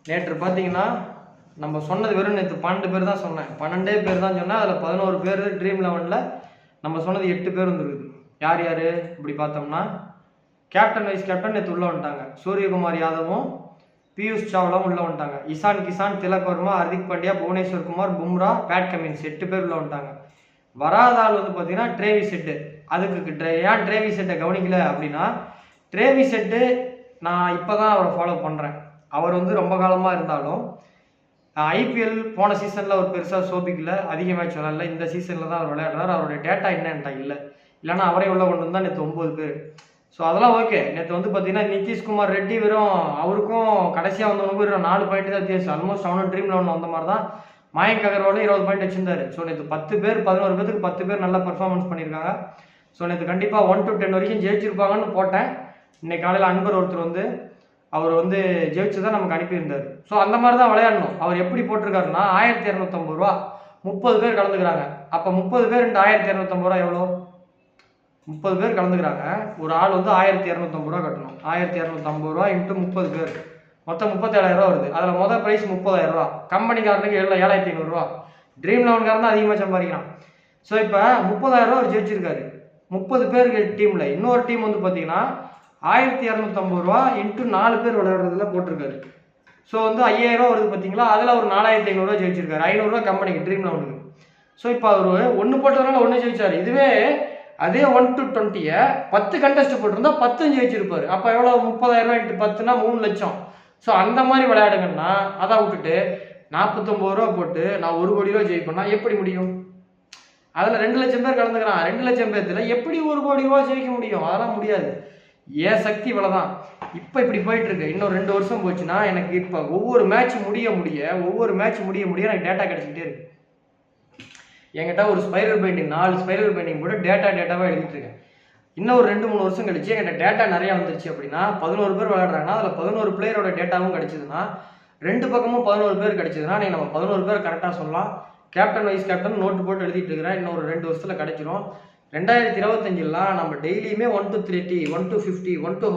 நேற்று பார்த்தீங்கன்னா நம்ம சொன்னது வெறும் நேற்று 12 பேர் தான் சொன்னேன். 12 பேர் தான் சொன்னேன். அதில் 11 பேர் ட்ரீம் 11ல் நம்ம சொன்னது 8 பேர் வந்துருக்குது. யார் யார் இப்படி பார்த்தோம்னா கேப்டன் வைஸ் கேப்டன் நேற்று உள்ளே வந்துட்டாங்க. சூரியகுமார் யாதவும் பியூஷ் சாவ்லாவும் உள்ளே வந்துட்டாங்க. இசான் கிசான், திலக் வர்மா, ஹர்திக் பாண்டியா, புவனேஸ்வர் குமார், பும்ரா, பேட் கமின்ஸ் 8 பேர் உள்ளே வந்துட்டாங்க. வராத ஆள் வந்து பார்த்தீங்கன்னா ட்ரேவிஸ் ஹெட்டு. அதுக்கு ஏன் ட்ரேவிஸ் ஹெட்டை கவனிக்கல அப்படின்னா, ட்ரேவிஸ் ஹெட்டு நான் இப்போ தான் அவரை ஃபாலோ பண்ணுறேன். அவர் வந்து ரொம்ப காலமாக இருந்தாலும் ஐபிஎல் போன சீசனில் அவர் பெருசாக சோபிக்கல, அதிக மேட்ச் விளையாடல. இந்த சீசனில் தான் அவர் விளையாடுறாரு. அவருடைய டேட்டா என்னன்ட்டா இல்லை, இல்லைன்னா அவரே உள்ள கொண்டு வந்தால் நேற்று 9 பேர். ஸோ அதெல்லாம் ஓகே. நேற்று வந்து பார்த்தீங்கன்னா நிதிஷ்குமார் ரெட்டி வெறும் அவருக்கும் கடைசியாக வந்தவனுக்கும் வெறும் 4 பாயிண்ட் தான் வித்தியாசம். ஆல்மோஸ்ட் அவனும் ட்ரீம் 11 வந்த மாதிரி தான். மயங்க் அகர்வாலும் 20 பாயிண்ட் வச்சிருந்தாரு. ஸோ நேற்று 10 பேர் 11 பேருக்கு 10 பேர் நல்லா பர்ஃபார்மன்ஸ் பண்ணியிருக்காங்க. ஸோ நேற்று கண்டிப்பாக 1 to 10 வரைக்கும் ஜெயிச்சிருப்பாங்கன்னு போட்டேன். இன்னைக்கு காலையில் அன்பர் ஒருத்தர் வந்து அவர் வந்து ஜெயிச்சு தான் நமக்கு அனுப்பியிருந்தார். ஸோ அந்த மாதிரி தான் விளையாடணும். அவர் எப்படி போட்டிருக்காருன்னா 1250 ரூபா 30 பேர் கலந்துக்கிறாங்க. அப்போ 30 பேர் 1250 ரூபா எவ்வளோ? 30 பேர் கலந்துக்கிறாங்க. ஒரு ஆள் வந்து 1250 ரூபா கட்டணும். 1250 ரூபா இன்ட்டு 30 பேர் மொத்தம் 37,000 ரூபா வருது. அதில் மொதல் ப்ரைஸ் 30,000 ரூபா. கம்பெனிக்காரனுக்கு 7,500 ரூபா. ட்ரீம் 11காரன் தான் அதிகமாக சம்பாதிக்கிறான். ஸோ இப்போ 30,000 ரூபா அவர் ஜெயிச்சிருக்காரு 30 பேருக்கு டீமில். இன்னொரு டீம் வந்து பார்த்தீங்கன்னா 1250 ரூபா இன்ட்டு 4 பேர் விளையாடுறதுல போட்டிருக்காரு. ஸோ வந்து 5,000 ரூபா வருது பார்த்தீங்களா, அதில் ஒரு 4,500 ரூபா ஜெயிச்சிருக்காரு. 500 ரூபா கம்பெனிக்கு ட்ரீம் 11க்கு. ஸோ இப்போ அவர் ஒன்று போட்டதுனால 1 ஜெயிச்சார். இதுவே அதே 1 to 20 10 கண்டெஸ்ட் போட்டிருந்தா 10 ஜெயிச்சிருப்பாரு. அப்போ எவ்வளோ? 30,000 ரூபா இன்ட்டு 10னா 3 லட்சம். ஸோ அந்த மாதிரி விளையாடுங்கன்னா அதை விட்டுட்டு 49 ரூபா போட்டு நான் 1 கோடி ரூபா ஜெயிப்பேன்னா எப்படி முடியும்? அதில் 2 லட்சம் பேர் கலந்துக்கிறான். 2 லட்சம் பேர்த்துல எப்படி 1 கோடி ரூபா ஜெயிக்க முடியும்? அதெல்லாம் முடியாது. ஏன் சக்தி இவ்வளோதான். இப்போ இப்படி போயிட்டு இருக்கு. இன்னும் 2 வருஷம் போச்சுன்னா எனக்கு இப்போ ஒவ்வொரு மேட்ச் முடிய எனக்கு டேட்டா கிடைச்சிக்கிட்டே இருக்கு. என்கிட்ட ஒரு ஸ்பைரல் பைண்டிங் 4 ஸ்பைரல் பைண்டிங் கூட டேட்டாவாக எழுதிட்டு இருக்கேன். இன்னும் ஒரு 2-3 வருஷம் கழிச்சு என்கிட்ட டேட்டா நிறையா வந்துருச்சு அப்படின்னா 11 பேர் விளையாடுறாங்கன்னா அதில் 11 பிளேயரோட டேட்டாவும் கிடைச்சதுன்னா 2 பக்கமும் 11 பேர் கிடைச்சதுன்னா நீ நம்ம 11 பேர் கரெக்டாக சொல்லலாம். கேப்டன் வைஸ் கேப்டன் நோட்டு போட்டு எழுதிட்டு இருக்கிறேன். இன்னும் ஒரு 2 வருஷத்தில் கிடைச்சிரும். 2025 நம்ம டெய்லியுமே 1 to 30 1 to 50 1 to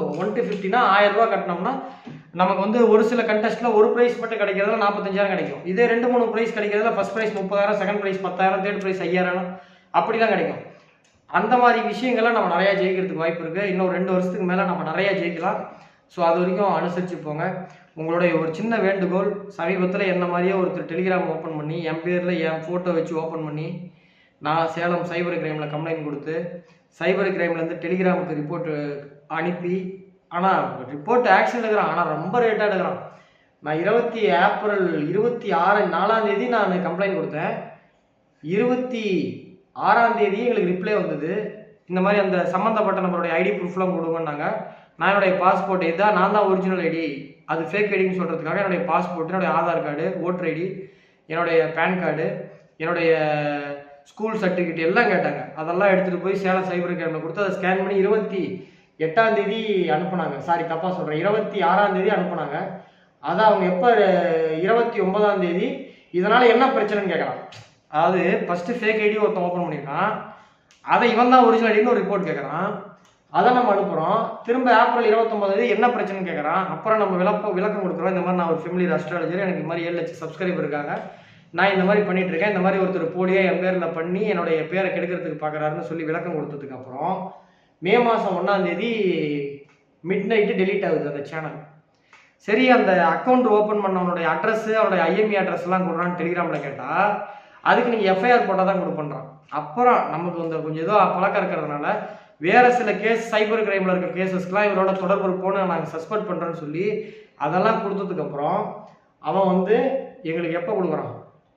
50னா 1000 ரூபா கட்டினோம்னா நமக்கு வந்து ஒரு சில கண்டெஸ்ட்டில் ஒரு ப்ரைஸ் மட்டும் கிடைக்கிறதுல 45,000 கிடைக்கும். இதே 2-3 ப்ரைஸ் கிடைக்கிறதுல first prize 30,000, second prize 10,000, third prize 5,000 அப்படி தான் கிடைக்கும். அந்த மாதிரி விஷயங்கள்லாம் நம்ம நிறையா ஜெயிக்கிறதுக்கு வாய்ப்பு இருக்குது. இன்னும் 2 வருஷத்துக்கு மேலே நம்ம நிறையா ஜெயிக்கலாம். ஸோ அது வரைக்கும் அனுசரித்து போங்க. உங்களுடைய ஒரு சின்ன வேண்டுகோள், சமீபத்தில் என்ன மாதிரியே ஒருத்தர் டெலிகிராம் ஓப்பன் பண்ணி என் பேரில் என் ஃபோட்டோ வச்சு ஓப்பன் பண்ணி நான் சேலம் சைபர் கிரைமில் கம்ப்ளைண்ட் கொடுத்து சைபர் கிரைம்லேருந்து டெலிகிராமுக்கு ரிப்போர்ட் அனுப்பி, ஆனால் ரிப்போர்ட் ஆக்ஷன் எடுக்கிறான், ஆனால் ரொம்ப ரேட்டாக எடுக்கிறான். நான் ஏப்ரல் 4 நான் கம்ப்ளைண்ட் கொடுத்தேன். 26 எங்களுக்கு ரிப்ளை வந்தது. இந்த மாதிரி அந்த சம்மந்தப்பட்ட நபருடைய ஐடி ப்ரூஃப்லாம் கொடுங்கன்னாங்க. நான் என்னுடைய பாஸ்போர்ட் இதான், நான் தான் ஒரிஜினல் ஐடி, அது ஃபேக் ஐடின்னு சொல்கிறதுக்காக என்னுடைய பாஸ்போர்ட், என்னுடைய ஆதார் கார்டு, ஓட்டர் ஐடி, என்னுடைய பேன் கார்டு, என்னுடைய ஸ்கூல் சர்டிஃபிகேட் எல்லாம் கேட்டாங்க. அதெல்லாம் எடுத்துகிட்டு போய் சேலம் சைபர் கிரைமில் கொடுத்து அதை ஸ்கேன் பண்ணி 28 அனுப்புனாங்க. சாரி, தப்பாக சொல்கிறேன், 26 அனுப்புனாங்க. அதை அவங்க எப்போ 29 இதனால் என்ன பிரச்சனைன்னு கேட்குறான். அதாவது ஃபஸ்ட்டு ஃபேக் ஐடி ஒருத்தன் ஓப்பன் பண்ணியிருக்கான், அதை இவன் தான் ஒரிஜினல் ஐடின்னு ஒரு ரிப்போர்ட் கேட்குறான். அதை நம்ம அனுப்புகிறோம். திரும்ப ஏப்ரல் 29 என்ன பிரச்சனைன்னு கேட்குறான். அப்புறம் நம்ம விளக்கம் கொடுக்குறோம். இந்த மாதிரி நான் ஒரு ஃபெமிலியர் அஸ்ட்ராலஜர், எனக்கு இந்த மாதிரி 7 லட்சம் சப்ஸ்கிரைபர் இருக்காங்க, நான் இந்த மாதிரி பண்ணிட்டு இருக்கேன், இந்த மாதிரி ஒருத்தர் போலியே என் பேரில் பண்ணி என்னுடைய பேரை கெடுக்கிறதுக்கு பார்க்குறாருன்னு சொல்லி விளக்கம் கொடுத்ததுக்கு அப்புறம் மே மாதம் 1 மிட் நைட்டு டெலீட் ஆகுது அந்த சேனல். சரி, அந்த அக்கௌண்ட் ஓப்பன் பண்ணவனுடைய அட்ரஸ், அவனுடைய ஐஎம்இ அட்ரஸ்லாம் கொடுறான்னு டெலிகிராமில் கேட்டால் அதுக்கு நீங்கள் எஃப்ஐஆர் போட்டால் தான் கொடுப்பண்றான். அப்புறம் நமக்கு வந்து கொஞ்சம் ஏதோ பழக்கம் இருக்கிறதுனால வேறு சில கேஸ் சைபர் கிரைமில் இருக்க கேசஸ்க்கெலாம் இவரோட தொடர்பு இருப்போன்னு நாங்கள் சஸ்பெண்ட் பண்ணுறோன்னு சொல்லி அதெல்லாம் கொடுத்ததுக்கப்புறம் அவன் வந்து எங்களுக்கு எப்போ கொடுக்குறான்?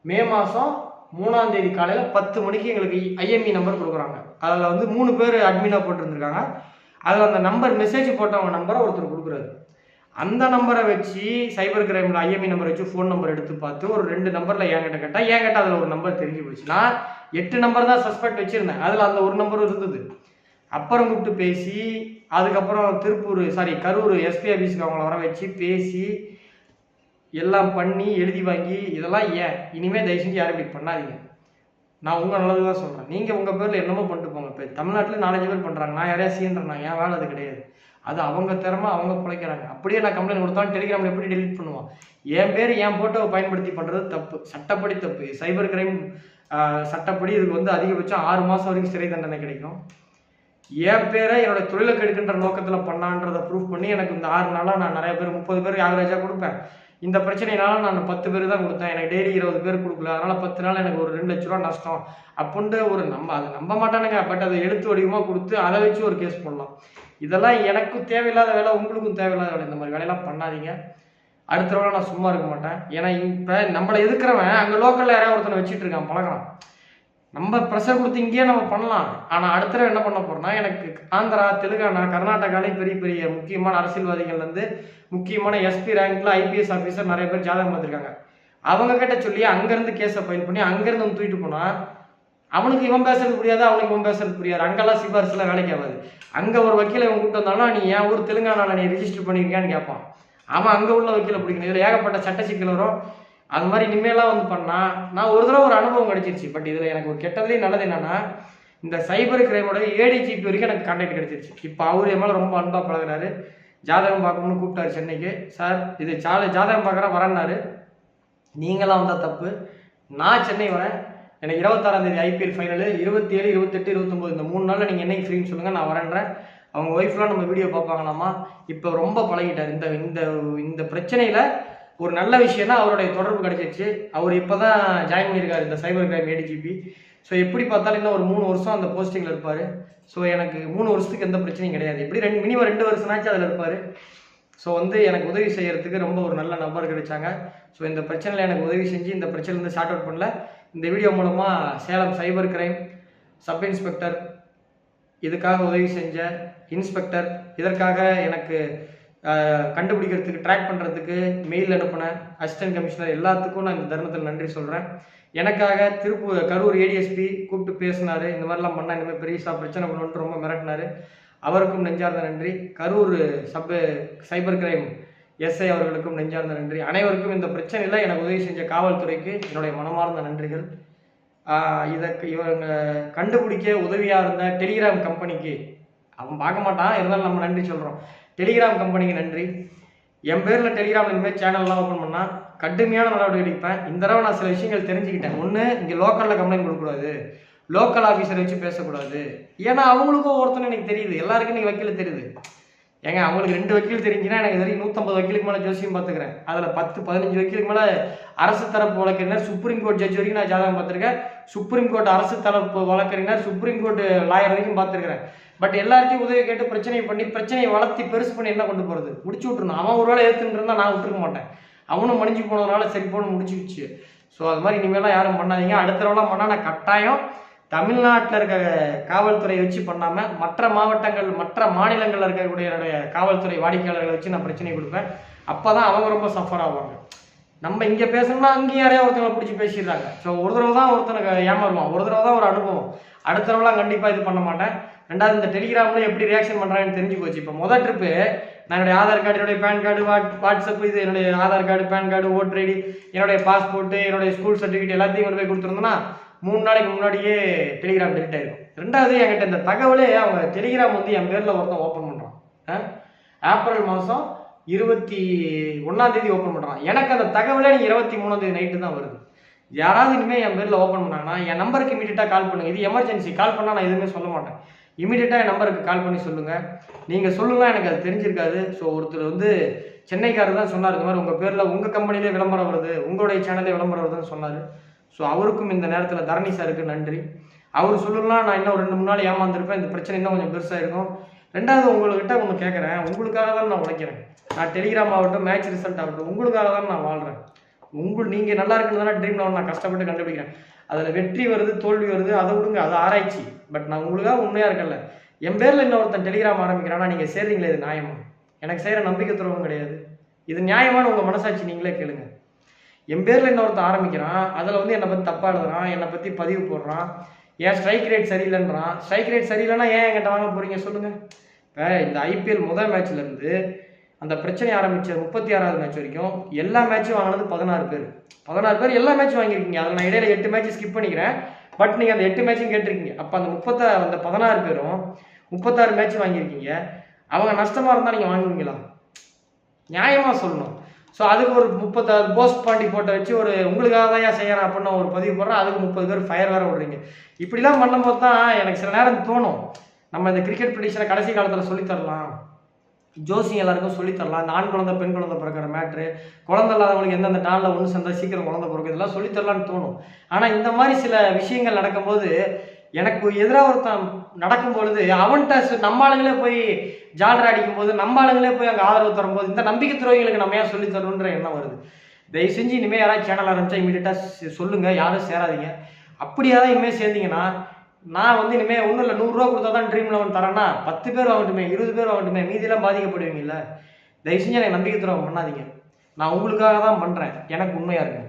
மே மாதம் 3 காலையில் 10 மணிக்கு எங்களுக்கு ஐஎம்இ நம்பர் கொடுக்குறாங்க. அதில் வந்து 3 பேர் அட்மினாக போட்டுருந்துருக்காங்க. அதில் அந்த நம்பர் மெசேஜ் போட்டவங்க நம்பரை ஒருத்தர் கொடுக்குறாரு. அந்த நம்பரை வச்சு சைபர் கிரைமில் ஐஎம்இ நம்பர் வச்சு ஃபோன் நம்பர் எடுத்து பார்த்து ஒரு 2 நம்பரில் என்கிட்ட கேட்டால் அதில் ஒரு நம்பர் தெரிஞ்சு போச்சு. நான் 8 நம்பர் தான் சஸ்பெக்ட் வச்சுருந்தேன், அதில் அந்த ஒரு நம்பரும் இருந்தது. அப்புறம் கூப்பிட்டு பேசி அதுக்கப்புறம் கரூர் எஸ்பி ஆஃபீஸுக்கு அவங்கள வர வச்சு பேசி எல்லாம் பண்ணி எழுதி வாங்கி இதெல்லாம் ஏன் இனிமேல் தயவு செஞ்சு யாரும் இப்படி பண்ணாதீங்க. நான் உங்கள் நல்லது தான் சொல்கிறேன். நீங்கள் உங்கள் பேரில் என்னமோ பண்ணிட்டு போங்க. இப்போ தமிழ்நாட்டில் 4-5 பேர் பண்ணுறாங்க, நான் யாரையா சீன்றேன், என் வேலை அது கிடையாது. அது அவங்க திறமை, அவங்க பிழைக்கிறாங்க. அப்படியே நான் கம்ப்ளைண்ட் கொடுத்தாலும் டெலிகிராமில் எப்படி டெலிட் பண்ணுவான்? என் பேர் என் ஃபோட்டோவை பயன்படுத்தி பண்ணுறது தப்பு, சட்டப்படி தப்பு. சைபர் கிரைம் சட்டப்படி இதுக்கு வந்து அதிகபட்சம் 6 மாதம் வரைக்கும் சிறை தண்டனை கிடைக்கும். என் பேரை என்னோட தொழிலை கெடுக்கின்ற நோக்கத்தில் பண்ணான்றதை ப்ரூஃப் பண்ணி எனக்கு இந்த 6 நாளாக நான் நிறைய பேர் 30 பேர் ஆவரேஜாக கொடுப்பேன். இந்த பிரச்சனைனால நான் 10 பேர் தான் கொடுத்தேன், எனக்கு டெய்லி 20 பேர் கொடுக்கல, அதனால் 10 நாள் எனக்கு ஒரு 2 லட்ச ரூபா நஷ்டம் அப்படின்ட்டு ஒரு அதை நம்ப மாட்டானுங்க. பட் அதை எழுத்து வடிவமாக கொடுத்து அதை வச்சு ஒரு கேஸ் பண்ணலாம். இதெல்லாம் எனக்கும் தேவையில்லாத வேலை, உங்களுக்கும் தேவையில்லாத வேலை. இந்த மாதிரி வேலையெல்லாம் பண்ணாதீங்க. அடுத்த தடவை நான் சும்மா இருக்க மாட்டேன். ஏன்னா இப்போ நம்மளை எதுக்குறவன் அங்கே லோக்கலில் யாராவது ஒருத்தனை வச்சுட்டு இருக்கான், பழகிறான். நம்ம ப்ரெஷர் கொடுத்து இங்கேயே நம்ம பண்ணலாம். ஆனால் அடுத்த தடவை என்ன பண்ண போறோம்னா, எனக்கு ஆந்திரா, தெலுங்கானா, கர்நாடகாலையும் பெரிய பெரிய முக்கியமான அரசியல்வாதிகள்லேருந்து முக்கியமான எஸ்பி ரேங்க்ல ஐபிஎஸ் ஆஃபீஸர் நிறைய பேர் ஜாதகம் பார்த்துருக்காங்க. அவங்க கிட்ட சொல்லி அங்கேருந்து கேஸை ஃபைல் பண்ணி அங்கேருந்து வந்து தூக்கிட்டு போனால் அவனுக்கு இவன் பேசுறது புரியாது, அவனுக்கு இவன் பேசுறது புரியாது. அங்கெல்லாம் சிபாரிசுலாம் வேலைக்கு ஆகாது. அங்கே ஒரு வக்கீலை இவன் கூப்பிட்டு வந்தாலும், நீ என் ஊர் தெலுங்கானாவில் நீ ரிஜிஸ்டர் பண்ணியிருக்கியான்னு கேட்பான். அவன் அங்கே உள்ள வக்கீலை பிடிக்கணும். இதில் ஏகப்பட்ட சட்ட சிக்கல் வரும். அது மாதிரி இனிமேலாம் வந்து பண்ணால் நான் ஒரு தடவை ஒரு அனுபவம் கிடைச்சிருச்சு. பட் இதில் எனக்கு ஒரு கெட்டதுலேயும் நல்லது என்னன்னா, இந்த சைபர் கிரைமோட ஏடிஜிபி வரைக்கும் எனக்கு கான்டாக்ட் கிடைச்சிருச்சு. இப்போ அவர் என் மேலே ரொம்ப அன்பாக பழகிறாரு. ஜாதகம் பார்க்கணும்னு கூப்பிட்டாரு சென்னைக்கு. சார் இது ஜாதகம் பார்க்குறேன் வரேன்னாரு. நீங்களாம் வந்தால் தப்பு, நான் சென்னை வரேன். எனக்கு 26ஆம் தேதி ஐபிஎல் ஃபைனலு, 27, 28, 29 இந்த 3 நாளில் நீங்கள் என்னைக்கு ஃப்ரீன்னு சொல்லுங்கள், நான் வரேன்றேன். அவங்க ஒய்ஃப்லாம் நம்ம வீடியோ பார்ப்பாங்களாமா. இப்போ ரொம்ப பழகிட்டார். இந்த இந்த இந்த பிரச்சனையில் ஒரு நல்ல விஷயம்னா அவருடைய தொடர்பு கிடைச்சிருச்சு. அவர் இப்போ தான் ஜாயின் பண்ணியிருக்காரு இந்த சைபர் கிரைம் ஏடிஜிபி. ஸோ எப்படி பார்த்தாலும் இன்னும் ஒரு 3 வருஷம் அந்த போஸ்டிங்கில் இருப்பார். ஸோ எனக்கு 3 வருஷத்துக்கு எந்த பிரச்சனையும் கிடையாது. எப்படி மினிமம் 2 வருஷம்னாச்சும் அதில் இருப்பார். ஸோ வந்து எனக்கு உதவி செய்யறதுக்கு ரொம்ப ஒரு நல்ல நபர் கிடைச்சாங்க. ஸோ இந்த பிரச்சனையில் எனக்கு உதவி செஞ்சு இந்த பிரச்சனையிலேருந்து ஷார்ட் அவுட் பண்ணல. இந்த வீடியோ மூலமாக Salem cyber crime sub inspector, இதுக்காக உதவி செஞ்ச இன்ஸ்பெக்டர், இதற்காக எனக்கு கண்டுபிடிக்கிறதுக்கு ட்ராக் பண்ணுறதுக்கு மெயில் அனுப்பின அசிஸ்டன்ட் கமிஷனர் எல்லாத்துக்கும் நான் இந்த தருணத்தில் நன்றி சொல்கிறேன். எனக்காக கரூர் ஏடிஎஸ்பி கூப்பிட்டு பேசினார். இந்த மாதிரிலாம் பண்ணால் இனிமேல் பெரிய பிரச்சனை பண்ணுன்ட்டு ரொம்ப மிரட்டினார். அவருக்கும் நெஞ்சார்ந்த நன்றி. கரூர் சைபர் கிரைம் எஸ்ஐ அவர்களுக்கும் நெஞ்சார்ந்த நன்றி. அனைவருக்கும் இந்த பிரச்சனையில் எனக்கு உதவி செஞ்ச காவல்துறைக்கு என்னுடைய மனமார்ந்த நன்றிகள். இவங்க கண்டுபிடிக்க உதவியாக இருந்த டெலிகிராம் கம்பெனிக்கு, அவன் பார்க்க மாட்டான் இருந்தாலும் நம்ம நன்றி சொல்கிறோம். டெலிகிராம் கம்பெனிக்கு நன்றி. என் பேரில் டெலிகிராம் இனிமேல் சேனல்லாம் ஓப்பன் பண்ணால் கடுமையான நடவடிக்கை எடுப்பேன். இந்த தடவை நான் சில விஷயங்கள் தெரிஞ்சுக்கிட்டேன். ஒன்று, இங்கே லோக்கலில் கம்ப்ளைண்ட் கொடுக்கக்கூடாது, லோக்கல் ஆஃபீஸரை வச்சு பேசக்கூடாது. ஏன்னா அவங்களுக்கும் ஒருத்தனை எனக்கு தெரியுது, எல்லாருக்கும் நீங்கள் வக்கீல் தெரியுது. ஏங்க அவங்களுக்கு 2 வக்கீல் தெரிஞ்சுன்னா எனக்கு வரைக்கும் 150 வக்கீலுக்கு மேலே ஜோசியம் பார்த்துக்கிறேன். அதில் 10-15 வக்கீலுக்கு மேலே அரசு தரப்பு வழக்கறிஞர், சுப்ரீம் கோர்ட் ஜட்ஜ் வரைக்கும் நான் ஜாதகம் பார்த்துருக்கேன். சுப்ரீம் கோர்ட் அரசு தரப்பு வழக்கறிஞர், சுப்ரீம் கோர்ட் லாயர் வரைக்கும் பார்த்துருக்கிறேன். பட் எல்லார்ட்டையும் உதவி கேட்டு பிரச்சனையை வளர்த்தி பெருசு பண்ணி என்ன கொண்டு போகிறது? முடிச்சு விட்டுருணும். அவன் ஒரு வேளை ஏற்றுன்னு இருந்தால் நான் விட்டுருக்க மாட்டேன். அவனும் மடிஞ்சு போனதுனால சரி போன முடிச்சுக்கிச்சு. ஸோ அது மாதிரி இனிமேலாம் யாரும் பண்ணாதீங்க. அடுத்த தடவைலாம் பண்ணால் நான் கட்டாயம் தமிழ்நாட்டில் இருக்க காவல்துறையை வச்சு பண்ணாமல் மற்ற மாவட்டங்கள், மற்ற மாநிலங்களில் இருக்கக்கூடிய என்னுடைய காவல்துறை வாடிக்கையாளர்களை வச்சு நான் பிரச்சனை கொடுப்பேன். அப்போ தான் அவங்க ரொம்ப சஃபர் ஆவாங்க. நம்ம இங்கே பேசணும்னா அங்கேயும் யாரையா ஒருத்தவங்களை பிடிச்சி பேசிடுறாங்க. ஸோ ஒரு தடவை தான் ஒருத்தனுக்கு ஏமாறுவான், ஒரு தடவை தான் ஒரு அனுபவம். அடுத்த தடவைலாம் கண்டிப்பாக இது பண்ண மாட்டேன். ரெண்டாவது, இந்த டெலிகிராமில் எப்படி ரியாக்ஷன் பண்ணுறாங்கன்னு தெரிஞ்சு போச்சு. இப்போ முதல் ட்ரிப்பு நான் என்னுடைய ஆதார் கார்டு, என்னுடைய பேன் கார்டு, வாட்ஸ்அப், இது என்னுடைய Aadhaar card, PAN card, voter ID, என்னுடைய பாஸ்போர்ட்டு, என்னுடைய ஸ்கூல் சர்டிஃபிகேட் எல்லாத்தையும் கொண்டு போய் கொடுத்துருந்தோன்னா 3 நாளைக்கு முன்னாடியே டெலிகிராம் டெலிட் ஆகிடும். ரெண்டாவது, என்கிட்ட இந்த தகவலே அவங்க டெலிகிராம் வந்து என் பேரில் ஒருத்தன் ஓப்பன் பண்ணுறான். ஏப்ரல் மாதம் 21ஆம் தேதி ஓப்பன் பண்ணுறான். எனக்கு அந்த தகவலே நீங்கள் 23ஆம் தேதி நைட்டு தான் வருது. யாராவது இனிமேல் என் பேரில் ஓப்பன் பண்ணாங்கன்னா என் நம்பருக்கு இமீடியட்டாக கால் பண்ணுங்கள். இது எமர்ஜென்சி. கால் பண்ணால் நான் எதுவுமே சொல்ல மாட்டேன். இமீடியட்டாக என் நம்பருக்கு கால் பண்ணி சொல்லுங்கள். நீங்கள் சொல்லுங்கள், எனக்கு அது தெரிஞ்சிருக்காது. ஸோ ஒருத்தர் வந்து சென்னைக்காரர் தான் சொன்னார், இந்த மாதிரி உங்கள் பேரில் உங்கள் கம்பெனிலே விளம்பரம் வருது, உங்களுடைய சேனலே விளம்பரம் வருதுன்னு சொன்னார். ஸோ அவருக்கும் இந்த நேரத்தில் தரணி சாருக்கு நன்றி. அவர் சொல்லலாம், நான் இன்னும் 2-3 நாள் ஏமாந்துருப்பேன், இந்த பிரச்சனை இன்னும் கொஞ்சம் பெருசாக இருக்கும். ரெண்டாவது, உங்கள்கிட்ட ஒன்று கேட்குறேன். உங்களுக்காக தான் நான் உழைக்கிறேன். நான் டெலிகிராம் ஆகட்டும், மேட்ச் ரிசல்ட் ஆகட்டும், உங்களுக்காக தான் நான் வாழ்கிறேன். நீங்கள் நல்லா இருக்குன்னு தானே ட்ரீம் லெவன் நான் கஷ்டப்பட்டு கண்டுபிடிக்கிறேன். அதில் வெற்றி வருது, தோல்வி வருது, அதை விடுங்க, அது ஆராய்ச்சி. பட் நான் உங்களுக்காக உண்மையாக இருக்கல. என் பேரில் இன்னொருத்தன் டெலிகிராம் ஆரம்பிக்கிறான்னா நீங்கள் சேர்றீங்களே, இது நியாயமா? எனக்கு செய்கிற நம்பிக்கை துறவும் கிடையாது. இது நியாயமான உங்கள் மனசாட்சி நீங்களே கேளுங்க. என் பேரில் இன்னொருத்தன் ஆரம்பிக்கிறான், அதில் வந்து என்னை பற்றி தப்பாக எழுதுறான், என்னை பற்றி பதிவு போடுறான், ஏன் ஸ்ட்ரைக் ரேட் சரியில்லைன்றான். ஸ்ட்ரைக் ரேட் சரியில்லைன்னா ஏன் என்கிட்ட வாங்க போகிறீங்க சொல்லுங்கள். இப்போ இந்த ஐபிஎல் முதல் மேட்ச்லேருந்து அந்த பிரச்சனை ஆரம்பித்த 36வது மேட்ச் வரைக்கும் எல்லா மேட்சும் வாங்கினது 16 பேர். 16 பேர் எல்லா மேட்சும் வாங்கியிருக்கீங்க. அதில் நான் இடையில 8 மேட்ச் ஸ்கிப் பண்ணிக்கிறேன். பட் நீங்கள் அந்த 8 மேட்சும் கேட்டிருக்கீங்க. அப்போ அந்த 16 பேரும் 36 மேட்ச் வாங்கியிருக்கீங்க. அவங்க நஷ்டமாக இருந்தால் நீங்கள் வாங்குவீங்களா? நியாயமாக சொல்லணும். ஸோ அதுக்கு ஒரு 36 போஸ்ட் பாண்டி போட்டோ வச்சு ஒரு உங்களுக்காக தான் ஏன் செய்யறேன் அப்படின்னு ஒரு பதிவு போடுறேன், அதுக்கு 30 பேர் ஃபயர் வேற விடுறீங்க. இப்படிலாம் பண்ணும்போது தான் எனக்கு சில நேரம் தோணும், நம்ம இந்த கிரிக்கெட் ப்ரெடிக்ஷனை கடைசி காலத்தில் சொல்லித்தரலாம், ஜோசியம் எல்லாருக்கும் சொல்லித்தரலாம். இந்த ஆண் குழந்தை பெண் குழந்தை பிறக்கிற மேட்ரு, குழந்தை இல்லாதவங்களுக்கு எந்தெந்த நாளில் ஒன்று சேர்ந்தா சீக்கிரம் குழந்தை பிறகு, இதெல்லாம் சொல்லித்தரலான்னு தோணும். ஆனால் இந்த மாதிரி சில விஷயங்கள் நடக்கும்போது எனக்கு எதிராக ஒருத்தன் நடக்கும் பொழுது அவன்கிட்ட நம்ம ஆளுங்களே போய் ஜாலரா அடிக்கும் போது, நம்ம ஆளுங்களே போய் அங்கே ஆதரவு தரும்போது இந்த நம்பிக்கை துறவிகளுக்கு நம்ம ஏன் சொல்லி தரணுன்ற எண்ணம் வருது. தயவு செஞ்சு இனிமேல் யாராவது சேனல் ஆரம்பிச்சா இமீடியட்டாக சொல்லுங்கள், யாரும் சேராதீங்க. அப்படியே தான் இனிமேல் சேர்ந்தீங்கன்னா நான் வந்து இனிமேல் ஒன்றும் இல்லை, 100 ரூபா கொடுத்தா தான் ட்ரீம் 11 தரேன்னா 10 பேர் வாங்கட்டுமே, 20 பேர் வாங்கட்டுமே, மீதியெல்லாம் பாதிக்கப்படுவீங்கல்ல. தயவு செஞ்சு எனக்கு நம்பிக்கை துரோகம் பண்ணாதீங்க. நான் உங்களுக்காக தான் பண்ணுறேன், எனக்கு உண்மையாக இருக்கு.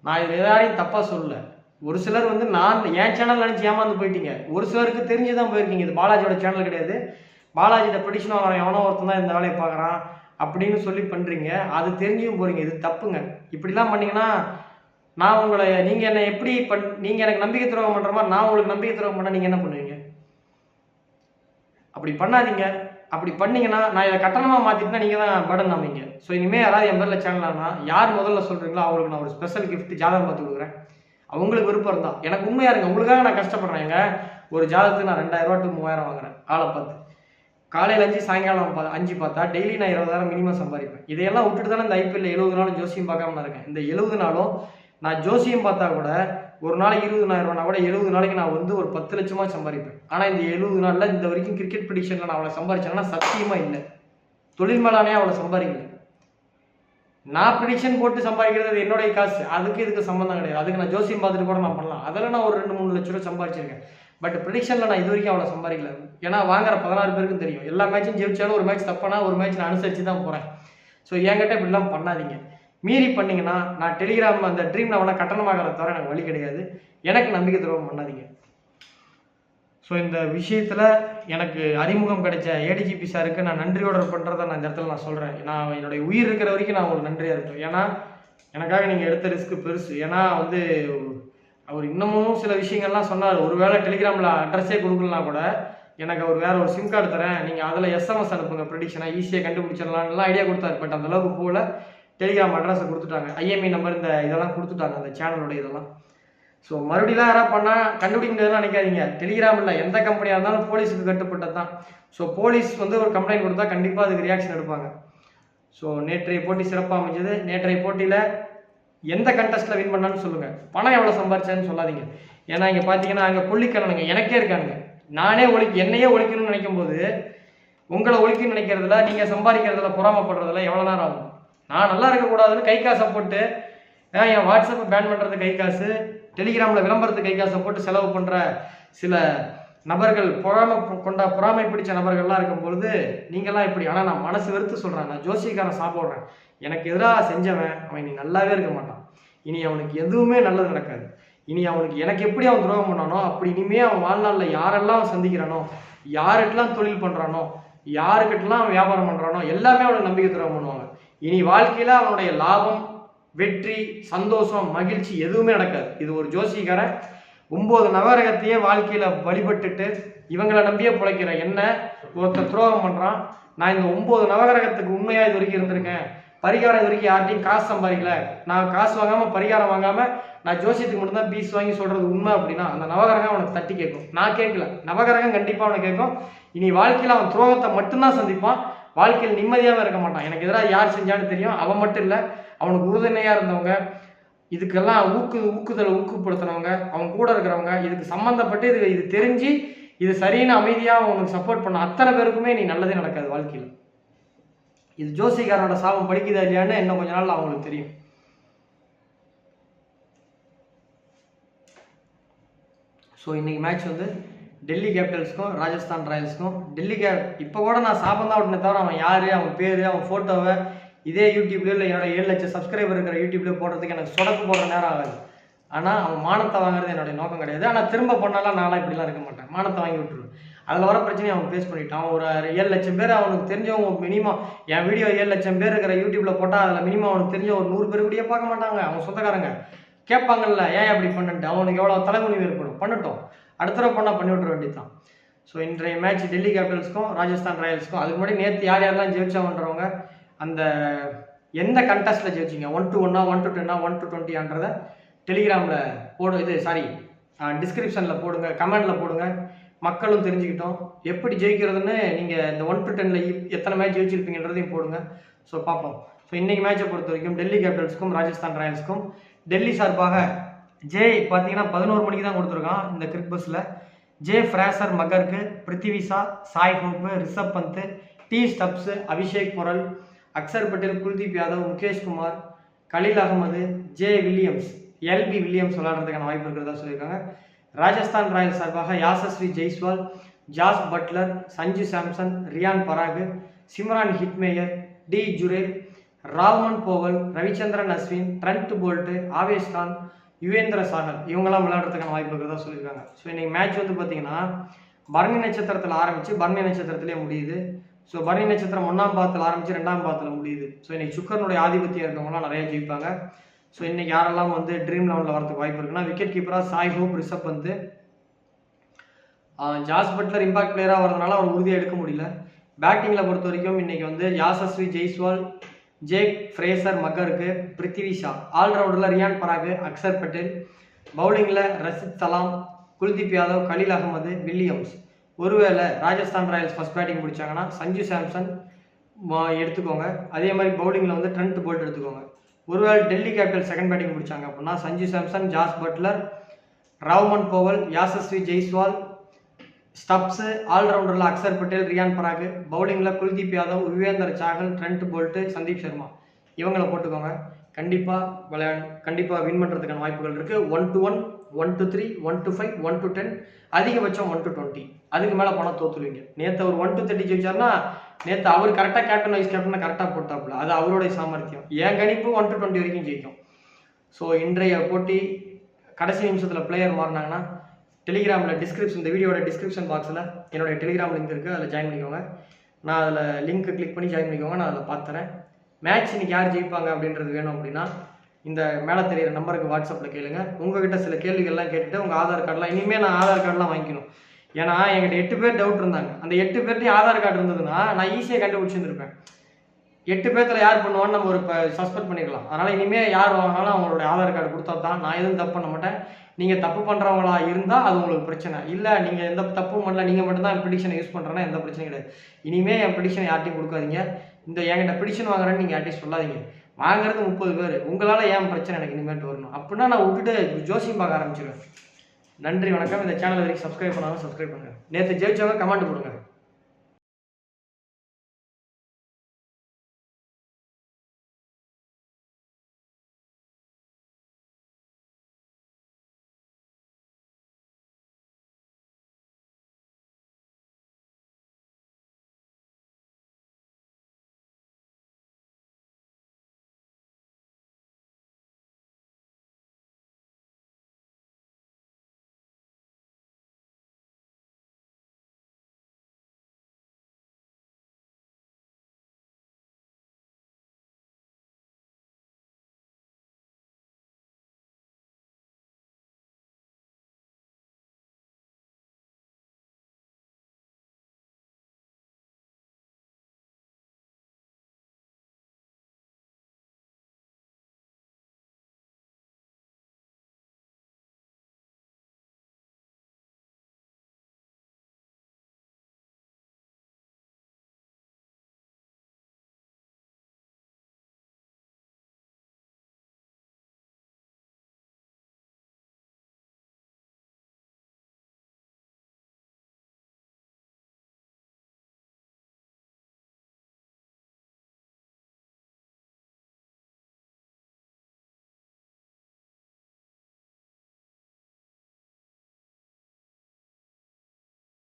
நான் இது யாரையும் தப்பாக சொல்லலை. ஒரு சிலர் வந்து நான் என் சேனல் நினச்சி ஏமாந்து போயிட்டீங்க, ஒரு சிலருக்கு தெரிஞ்சு தான் போயிருக்கீங்க. இது பாலாஜியோட சேனல் கிடையாது, பாலாஜியோட ப்ரெடிக்ஷன் வாங்குறான் எவனோ ஒருத்தன் தான் இந்த வேலையை பார்க்குறான் அப்படின்னு சொல்லி பண்ணுறீங்க. அது தெரிஞ்சும் போகிறீங்க, இது தப்புங்க. இப்படிலாம் பண்ணிங்கன்னா நான் உங்களை, நீங்கள் என்னை எப்படி நீங்கள் எனக்கு நம்பிக்கை துரோகம் பண்ணுற மாதிரி நான் உங்களுக்கு நம்பிக்கை துரோகம் பண்ணால் நீங்கள் என்ன பண்ணுவீங்க? அப்படி பண்ணாதீங்க. அப்படி பண்ணீங்கன்னா நான் இதை கட்டணமாக மாற்றிட்டுனா நீங்கள் தான் படன் அமைங்க. ஸோ இனிமேல் யாராவது என் பேரில் சேனல்னா யார் முதல்ல சொல்கிறீங்களோ அவங்களுக்கு நான் ஒரு ஸ்பெஷல் கிஃப்ட் ஜாதகம் பார்த்து கொடுக்குறேன். அவங்களுக்கு விருப்பம் இருந்தால் எனக்கு உண்மையாக இருங்க, உங்களுக்காக நான் கஷ்டப்படுறேங்க. ஒரு ஜாதகத்துக்கு நான் 2000 to 3000 வாங்குறேன் ஆளை பார்த்து. காலையில் 5 சாயங்காலம் 5 பார்த்தா டெய்லி நான் 20,000 மினிமம் சம்பாதிப்பேன். இதையெல்லாம் விட்டுட்டு தானே இந்த ஐபிஎல் 70 நாளும் ஜோசியம் பார்க்காம நான் இருக்கேன். இந்த 70 நாளும் நான் ஜோசியம் பார்த்தா கூட ஒரு நாளைக்கு 20,000 ரூபா கூட 70 நாளைக்கு நான் வந்து ஒரு 10 லட்சமா சம்பாதிப்பேன். ஆனால் இந்த 70 நாளில் இந்த வரைக்கும் கிரிக்கெட் ப்ரெடிக்ஷனில் நான் அவ்வளோ சம்பாதிச்சேன்னா சத்தியமாக இல்லை. தொழில் மேலானே அவ்வளோ சம்பாதிக்கல. நான் ப்ரெடிக்ஷன் போட்டு சம்பாதிக்கிறது அது என்னுடைய காசு, அதுக்கு இதுக்கு சம்மந்தம் கிடையாது. அதுக்கு நான் ஜோசியம் பார்த்துட்டு கூட நான் பண்ணலாம், அதில் நான் ஒரு 2-3 லட்ச ரூபா சம்பாதிச்சிருக்கேன். பட் ப்ரெடிக்ஷனில் நான் இது வரைக்கும் அவ்வளோ சம்பாதிக்கல. ஏன்னா வாங்குற 16 பேருக்கும் தெரியும், எல்லா மேட்சும் ஜெயிச்சாலும் ஒரு மேட்ச் தப்பானா ஒரு மேட்ச் நான் அனுசரித்து தான் போகிறேன். ஸோ என்கிட்ட இப்படிலாம் பண்ணாதீங்க. மீறி பண்ணிங்கன்னா நான் டெலிகிராம் அந்த ட்ரீம் லெவனை கட்டணமாகறத தவிர எனக்கு வழி கிடையாது. எனக்கு நம்பிக்கை துரோகம் பண்ணாதீங்க. ஸோ இந்த விஷயத்தில் எனக்கு அறிமுகம் கிடைச்ச ஏடிஜிபி சாருக்கு நான் நன்றியோட பண்ணுறதை நான் இந்த இடத்துல நான் சொல்கிறேன். நான் என்னுடைய உயிர் இருக்கிற வரைக்கும் நான் உங்களுக்கு நன்றியாக இருக்கேன். ஏன்னா எனக்காக நீங்கள் எடுத்த ரிஸ்க்கு பெருசு. ஏன்னா வந்து அவர் இன்னமும் சில விஷயங்கள்லாம் சொன்னார். ஒருவேளை டெலிகிராமில் அட்ரஸே கொடுக்கலனா கூட எனக்கு அவர் வேறு ஒரு சிம் கார்டு தரேன், நீங்கள் அதில் எஸ்எம்எஸ் அனுப்புங்க, ப்ரெடிக்ஷனாக ஈஸியாக கண்டுபிடிச்சிடலாம்லாம் ஐடியா கொடுத்தாரு. பட் அந்தளவுக்கு போல் டெலிகிராம் அட்ரஸை கொடுத்துட்டாங்க, ஐஎம்இ நம்பர் இந்த இதெல்லாம் கொடுத்துட்டாங்க, அந்த சேனலோட இதெல்லாம். ஸோ மறுபடியும் யாராவது பண்ணால் கண்டுபிடிக்க முடியாதுன்னு நினைக்காதீங்க. டெலிகிராமில் எந்த கம்பெனியாக இருந்தாலும் போலீஸுக்கு கட்டுப்பட்டது தான். ஸோ போலீஸ் வந்து ஒரு கம்ப்ளைண்ட் கொடுத்தா கண்டிப்பாக அதுக்கு ரியாக்ஷன் எடுப்பாங்க. ஸோ நேற்றைய போட்டி சிறப்பாக அமைஞ்சது. நேற்றைய போட்டியில் எந்த கண்டஸ்ட்டில் வின் பண்ணான்னு சொல்லுங்கள், பணம் எவ்வளோ சம்பாரிச்சான்னு சொல்லாதீங்க. ஏன்னா இங்கே பார்த்தீங்கன்னா அங்கே கொல்லிக்கணனுங்க எனக்கே இருக்கானுங்க. நானே என்னையே ஒழிக்கணும்னு நினைக்கும் போது உங்களை ஒழிக்கணும்னு நினைக்கிறதுல, நீங்கள் சம்பாதிக்கிறதுல, பொறாமப்படுறதுல எவ்வளோ நேரம் ஆகும்? நான் நல்லா இருக்கக்கூடாதுன்னு கை காசை போட்டு என் வாட்ஸ்அப்பை பேன் பண்ணுறது கை காசு, டெலிகிராமில் விளம்பரத்துக்கு கை காசை போட்டு செலவு பண்ணுற சில நபர்கள், பொறாமை பிடிச்ச நபர்கள்லாம் இருக்கும் பொழுது நீங்கள்லாம் இப்படி. ஆனால் நான் மனசு வெறுத்து சொல்கிறேன், நான் ஜோசியக்காரன் சாப்பிட்றேன். எனக்கு எதிராக செஞ்சவன் அவன் நீ நல்லாவே இருக்க மாட்டான். இனி அவனுக்கு எதுவுமே நல்லது நடக்காது. இனி அவனுக்கு எனக்கு எப்படி அவன் துரோகம் பண்ணானோ அப்படி இனிமே அவன் வாழ்நாளில் யாரெல்லாம் அவன் சந்திக்கிறானோ, யாருக்கெல்லாம் தொழில் பண்ணுறானோ, யாருக்கிட்டலாம் அவன் வியாபாரம் பண்ணுறானோ எல்லாமே அவனுக்கு நம்பிக்கை துரோகம் பண்ணுவாங்க. இனி வாழ்க்கையில் அவனுடைய லாபம், வெற்றி, சந்தோஷம், மகிழ்ச்சி எதுவுமே நடக்காது. இது ஒரு ஜோசிக்காரன் 9 நவகிரகத்தையே வாழ்க்கையில வழிபட்டுட்டு இவங்களை நம்பியே பிழைக்கிற என்ன ஒருத்தர் துரோகம் பண்றான். நான் இந்த 9 நவகிரகத்துக்கு உண்மையா இது வரைக்கும் இருந்திருக்கேன். பரிகாரம் இது வரைக்கும் யார்ட்டையும் காசு சம்பாதிக்கல. நான் காசு வாங்காம பரிகாரம் வாங்காம நான் ஜோசியத்துக்கு மட்டும்தான் பீஸ் வாங்கி சொல்றது உண்மை அப்படின்னா அந்த நவகிரகம் அவனுக்கு தட்டி கேட்கும். நான் கேட்கல, நவகிரகம் கண்டிப்பா அவனை கேட்கும். இனி வாழ்க்கையில அவன் துரோகத்தை மட்டும்தான் சந்திப்பான். வாழ்க்கையில் நிம்மதியாவே இருக்க மாட்டான். எனக்கு எதிராக யார் செஞ்சான்னு தெரியும். அவன் மட்டும் இல்லை, அவனுக்கு உறுதுணையா இருந்தவங்க, இதுக்கெல்லாம் ஊக்குப்படுத்தினவங்க, அவங்க கூட இருக்கிறவங்க, இதுக்கு சம்மந்தப்பட்டு இது தெரிஞ்சு இது சரியான அமைதியாக அவனுக்கு சப்போர்ட் பண்ண அத்தனை பேருக்குமே நீ நல்லதே நடக்காது வாழ்க்கையில். இது ஜோசிகாரனோட சாபம் படிக்குதா இல்லையான்னு இன்னும் கொஞ்ச நாள் அவங்களுக்கு தெரியும். ஸோ இன்னைக்கு மேட்ச் வந்து டெல்லி கேபிட்டல்ஸ்க்கும் ராஜஸ்தான் ராயல்ஸ்க்கும். இப்போ கூட நான் சாபம் தான் விட்டுனே தவிர அவன் யார், அவன் பேர், அவன் ஃபோட்டோவை இதே யூடியூப்லேயோ இல்லை என்னோட 7 லட்சம் சப்ஸ்கிரைபர் இருக்கிற யூடியூப்லேயோ போடுறதுக்கு எனக்கு சொடக்கு போடுற நேரம் ஆகாது. ஆனால் அவன் மானத்தை வாங்குறது என்னுடைய நோக்கம் கிடையாது. ஆனால் திரும்ப பண்ணாலாம் நான்லாம் இப்படிலாம் இருக்க மாட்டேன். மானத்தை வாங்கி விட்டுருவேன். அதில் வர பிரச்சனையை அவன் ஃபேஸ் பண்ணிட்டான். அவன் ஒரு 7 லட்சம் பேர் அவனுக்கு தெரிஞ்சவங்க மினிமம் என் வீடியோ 7 லட்சம் பேர் இருக்கிற யூடியூப்பில் போட்டால் அதில் மினிமம் அவனுக்கு தெரிஞ்ச ஒரு 100 பேர் கூடயே பார்க்க மாட்டாங்க. அவன் சொந்தக்காரங்க கேட்பாங்கல்ல, ஏன் அப்படி பண்ணிட்டு அவனுக்கு எவ்வளோ தலைமுடிவு ஏற்படும், பண்ணட்டும், அடுத்த தடவை பண்ணால் பண்ணி விட்டுற வேண்டியதான். ஸோ இன்றைய மேட்ச் டெல்லி கேபிட்டல்ஸ்க்கும் ராஜஸ்தான் ராயல்ஸ்க்கும். அதுக்கு முன்னாடி நேற்று யார் யாரெல்லாம் ஜெயிச்சாங்கன்றவங்க அந்த எந்த கண்டஸ்ட்டில் ஜெயிச்சிங்க, 1-1 1-10 1-20 டெலிகிராமில் டிஸ்கிரிப்ஷனில் போடுங்க, கமெண்டில் போடுங்க. மக்களும் தெரிஞ்சுக்கிட்டோம் எப்படி ஜெயிக்கிறதுன்னு. நீங்கள் இந்த 1-10 எத்தனை மேட்ச் ஜெயிச்சிருப்பீங்கன்றதையும் போடுங்க. ஸோ பார்ப்போம். ஸோ இன்றைக்கி மேட்சை பொறுத்த வரைக்கும் டெல்லி கேபிட்டல்ஸ்க்கும் ராஜஸ்தான் ராயல்ஸ்க்கும் டெல்லி சார்பாக பார்த்தீங்கன்னா 11 மணிக்கு தான் கொடுத்துருக்கான் இந்த கிரிக் பஸ்ஸில். ஃப்ரேசர் மக்கருக்கு, Prithvi Shaw, Shai Hope, Rishabh Pant, T Stubbs, Abishek Porel, Axar Patel, Kuldeep Yadav, Mukesh Kumar, Khaleel Ahmed, Williams, எல்பி வில்லியம்ஸ் விளையாடுறதுக்கான வாய்ப்பு இருக்கிறதா சொல்லியிருக்காங்க. ராஜஸ்தான் ராயல்ஸ் சார்பாக Yashasvi Jaiswal, Jos Buttler, Sanju Samson, Riyan Parag, Shimron Hetmyer, D Jurel, Rovman Powell, Ravichandran Ashwin, Trent Boult, Avesh Khan, Yuzvendra Chahal இவங்கெல்லாம் விளையாடுறதுக்கான வாய்ப்பு இருக்கிறதா சொல்லியிருக்காங்க. ஸோ இன்னைக்கு மேட்ச் பார்த்தீங்கன்னா பரணி நட்சத்திரத்தில் ஆரம்பித்து பரணி நட்சத்திரத்திலே முடியுது. ஸோ பரணி நட்சத்திரம் 1ஆம் பாதத்தில் ஆரம்பித்து 2ஆம் பாதத்தில் முடியுது. ஸோ இன்னைக்கு சுக்கரனுடைய ஆதிபத்தியம் இருக்கவங்களாம் நிறைய ஜெயிப்பாங்க. ஸோ இன்னைக்கு யாரெல்லாம் ட்ரீம் லெவலில் வரதுக்கு வாய்ப்பு இருக்குன்னா, விக்கெட் கீப்பராக Shai Hope, Rishabh Pant, Jos Buttler impact பிளேயராக வரதுனால அவர் உறுதியாக எடுக்க முடியல. பேட்டிங்கில் பொறுத்த வரைக்கும் இன்னைக்கு யாசஸ்வி ஜெய்ஸ்வால், ஃப்ரேசர் மக்கருக்கு, பிருத்திவி ஷா, ஆல்ரவுண்டரில் ரியான் பராக், அக்சர் பட்டேல், பவுலிங்கில் ரஷித் சலாம், குல்தீப் யாதவ், கலீல் அகமது, வில்லியம்ஸ். ஒருவேளை ராஜஸ்தான் ராயல்ஸ் ஃபர்ஸ்ட் பேட்டிங் பிடிச்சாங்கன்னா சஞ்சு சாம்சன் எடுத்துக்கோங்க. அதே மாதிரி பவுலிங்கில் ட்ரெண்ட் போல்ட் எடுத்துக்கோங்க. ஒருவேளை டெல்லி கேபிட்டல் செகண்ட் பேட்டிங் பிடிச்சாங்க அப்படின்னா Sanju Samson, Jos Buttler, Rovman Powell, Yashasvi Jaiswal, Stubbs, ஆல்ரவுண்டரில் அக்சர் பட்டேல், ரியான் பராக், பவுலிங்கில் குல்தீப் யாதவ், யுவேந்தர் சாகல், ட்ரெண்ட் போல்ட், சந்தீப் சர்மா இவங்களை போட்டுக்கோங்க. கண்டிப்பாக வின் பண்ணுறதுக்கான வாய்ப்புகள் இருக்குது. 1-1 1-3 1-5 1-10 அதிகபட்சம் 1-20 அதுக்கு மேலே போனால் தோற்றுருவீங்க. நேற்று அவர் 1-30 ஜெயிச்சார்னா நேற்று அவர் கரெக்டாக கேப்டன் வைஸ் கேப்டனை கரெக்டாக போட்டாப்புல, அது அவருடைய சாமர்த்தியம். என் கணிப்பு 1-20 வரைக்கும் ஜெயிக்கும். ஸோ இன்றைய போட்டி கடைசி நிமிஷத்தில் பிளேயர் மாறினாங்கன்னா டெலிகிராமில் இந்த வீடியோட டிஸ்கிரிப்ஷன் பாக்ஸில் என்னுடைய டெலிகிராம் லிங்க் இருக்குது, அதில் ஜாயின் பண்ணிக்கோங்க. நான் அதில் லிங்க்கை கிளிக் பண்ணி ஜாயின் பண்ணிக்கோங்க. நான் அதில் பார்த்துறேன். மேட்ச் இன்னைக்கு யார் ஜெயிப்பாங்க அப்படின்றது வேணும் அப்படின்னா இந்த மேலே தெரியிற நம்பருக்கு வாட்ஸ்அப்பில் கேளுங்க. உங்ககிட்ட சில கேள்விகள்லாம் கேட்டுட்டு உங்கள் ஆதார் கார்டெலாம் இனிமேல் நான் ஆதார் கார்டெலாம் வாங்கிக்கணும். ஏன்னா என்கிட்ட 8 பேர் டவுட் இருந்தாங்க. அந்த 8 பேர்ட்டையும் ஆதார் கார்டு இருந்ததுன்னா நான் ஈஸியாக கண்டுபிடிச்சிருந்துருப்பேன். 8 பேர்த்தில் யார் பண்ணுவான்னு நம்ம இப்போ சஸ்பெக்ட் பண்ணிக்கலாம். அதனால் இனிமேல் யார் வாங்கினாலும் அவங்களோட ஆதார் கார்டு கொடுத்தா தான். நான் எதுவும் தப்பு பண்ண மாட்டேன். நீங்கள் தப்பு பண்ணுறவங்களா இருந்தால் அது உங்களுக்கு பிரச்சனை இல்லை. நீங்கள் எந்த தப்பும் பண்ணல, நீங்கள் மட்டும்தான் ப்ரிடிக்ஷனை யூஸ் பண்ணுறேன்னா எந்த பிரச்சனையும் கிடையாது. இனிமேல் என் ப்ரிடிக்ஷனை யார்ட்டையும் கொடுக்காதீங்க. என்கிட்ட ப்ரிடிக்ஷன் வாங்குறேன்னு நீங்கள் யார்ட்டையும் சொல்லாதீங்க. வாங்குறது 30 பேர். உங்களால் ஏன் பிரச்சனை எனக்கு இனிமேட்டு வரணும் அப்படின்னா நான் விட்டுட்டு ஜோசியம் பார்க்க ஆரம்பிச்சிடுவேன். நன்றி, வணக்கம். இந்த சேனல் வரைக்கும் சப்ஸ்கிரைப் பண்ணாலும் சப்ஸ்கிரைப் பண்ணுங்கள். நேற்று ஜெயிச்சவங்க கமெண்ட் கொடுங்க.